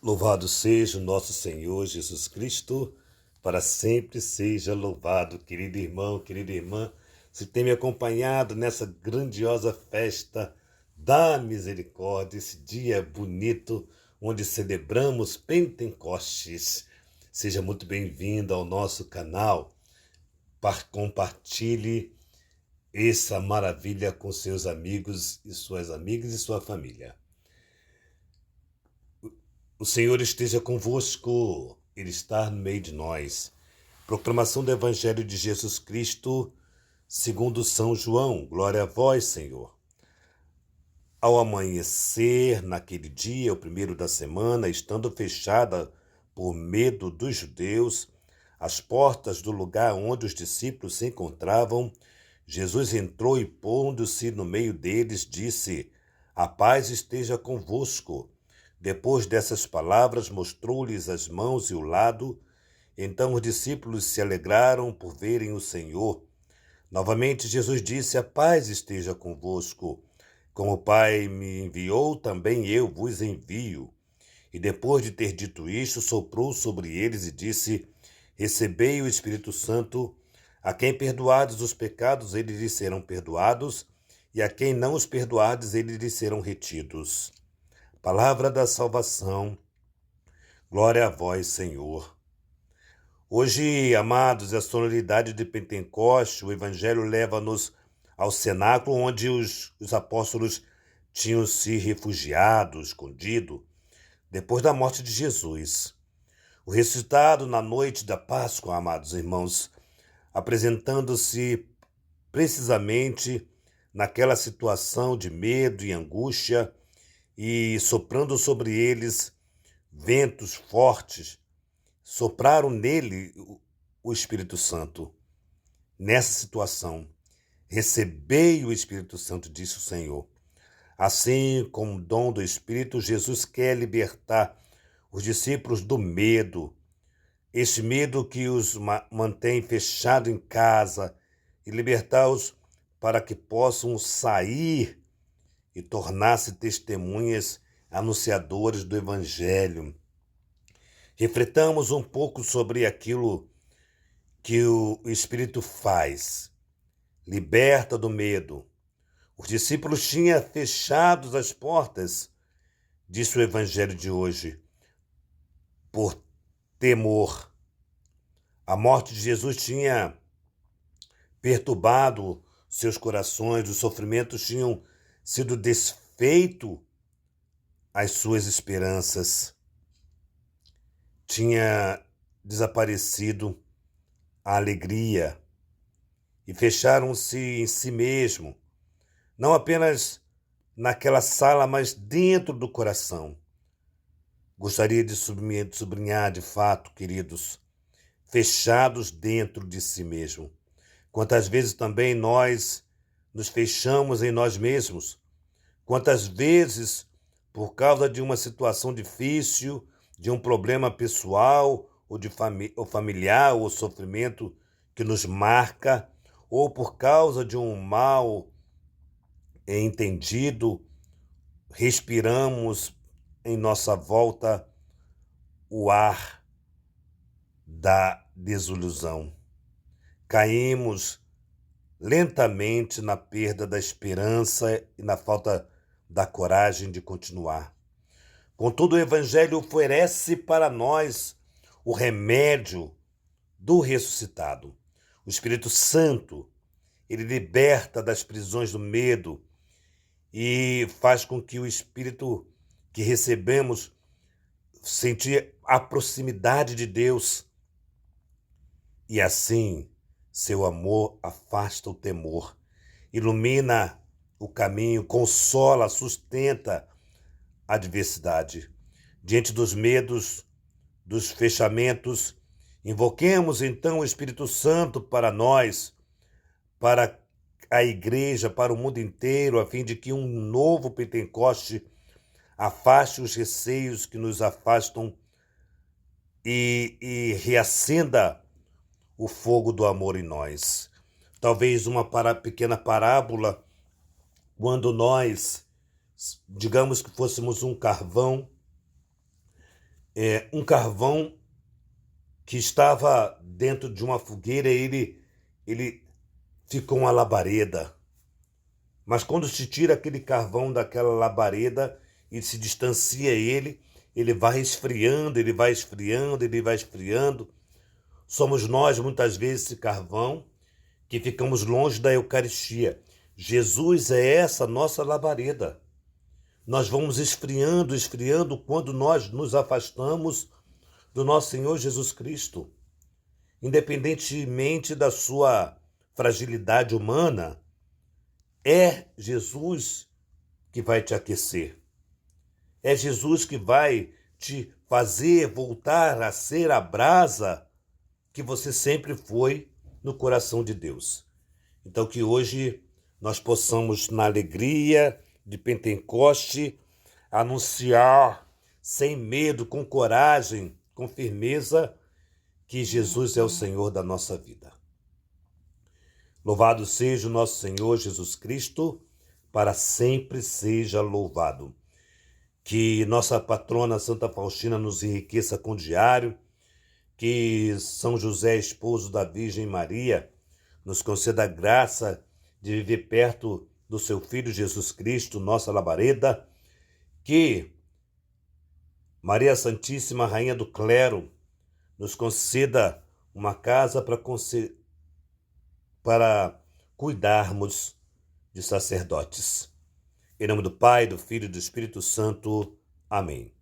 Louvado seja o nosso Senhor Jesus Cristo, para sempre seja louvado, querido irmão, querida irmã, se tem me acompanhado nessa grandiosa festa da misericórdia, esse dia bonito onde celebramos Pentecostes. Seja muito bem-vindo ao nosso canal, compartilhe essa maravilha com seus amigos e suas amigas e sua família. O Senhor esteja convosco, Ele está no meio de nós. Proclamação do Evangelho de Jesus Cristo, segundo São João. Glória a vós, Senhor. Ao amanhecer, naquele dia, o primeiro da semana, estando fechada por medo dos judeus, as portas do lugar onde os discípulos se encontravam, Jesus entrou e, pondo-se no meio deles, disse: A paz esteja convosco. Depois dessas palavras, mostrou-lhes as mãos e o lado. Então os discípulos se alegraram por verem o Senhor. Novamente Jesus disse: A paz esteja convosco. Como o Pai me enviou, também eu vos envio. E depois de ter dito isto, soprou sobre eles e disse: Recebei o Espírito Santo. A quem perdoardes os pecados, eles lhes serão perdoados, e a quem não os perdoardes, eles lhes serão retidos. Palavra da salvação, glória a vós, Senhor. Hoje, amados, é a solenidade de Pentecostes, o Evangelho leva-nos ao cenáculo onde os apóstolos tinham se refugiado, escondido, depois da morte de Jesus. O ressuscitado na noite da Páscoa, amados irmãos, apresentando-se precisamente naquela situação de medo e angústia, e soprando sobre eles ventos fortes, sopraram nele o Espírito Santo. Nessa situação, recebei o Espírito Santo, disse o Senhor. Assim, como dom do Espírito, Jesus quer libertar os discípulos do medo, este medo que os mantém fechados em casa, e libertá-los para que possam sair e tornar-se testemunhas anunciadores do Evangelho. Refletamos um pouco sobre aquilo que o Espírito faz. Liberta do medo. Os discípulos tinham fechado as portas, disse o Evangelho de hoje, por temor. A morte de Jesus tinha perturbado seus corações, os sofrimentos tinham sido desfeito as suas esperanças. Tinha desaparecido a alegria e fecharam-se em si mesmo, não apenas naquela sala, mas dentro do coração. Gostaria de sublinhar de fato, queridos, fechados dentro de si mesmo. Quantas vezes também nós nos fechamos em nós mesmos? Quantas vezes, por causa de uma situação difícil, de um problema pessoal ou familiar, ou sofrimento que nos marca, ou por causa de um mal entendido, respiramos em nossa volta o ar da desilusão. Caímos lentamente na perda da esperança e na falta da coragem de continuar. Contudo, o Evangelho oferece para nós o remédio do ressuscitado. O Espírito Santo, ele liberta das prisões do medo e faz com que o Espírito que recebemos sentir a proximidade de Deus. E assim, seu amor afasta o temor, ilumina o caminho, consola, sustenta a adversidade. Diante dos medos, dos fechamentos, invoquemos então o Espírito Santo para nós, para a igreja, para o mundo inteiro, a fim de que um novo Pentecoste afaste os receios que nos afastam e reacenda o fogo do amor em nós. Talvez uma pequena parábola, quando nós, digamos que fôssemos um carvão um carvão que estava dentro de uma fogueira, ele ficou uma labareda. Mas quando se tira aquele carvão daquela labareda e se distancia ele vai esfriando, ele vai esfriando, ele vai esfriando. Somos nós, muitas vezes, esse carvão que ficamos longe da Eucaristia. Jesus é essa nossa labareda. Nós vamos esfriando, esfriando quando nós nos afastamos do nosso Senhor Jesus Cristo. Independentemente da sua fragilidade humana, é Jesus que vai te aquecer. É Jesus que vai te fazer voltar a ser a brasa que você sempre foi no coração de Deus. Então que hoje nós possamos, na alegria de Pentecoste, anunciar sem medo, com coragem, com firmeza, que Jesus é o Senhor da nossa vida. Louvado seja o nosso Senhor Jesus Cristo, para sempre seja louvado. Que nossa patrona Santa Faustina nos enriqueça com o diário, que São José, esposo da Virgem Maria, nos conceda a graça de viver perto do seu Filho Jesus Cristo, nossa labareda, que Maria Santíssima, Rainha do Clero, nos conceda uma casa para cuidarmos de sacerdotes. Em nome do Pai, do Filho e do Espírito Santo. Amém.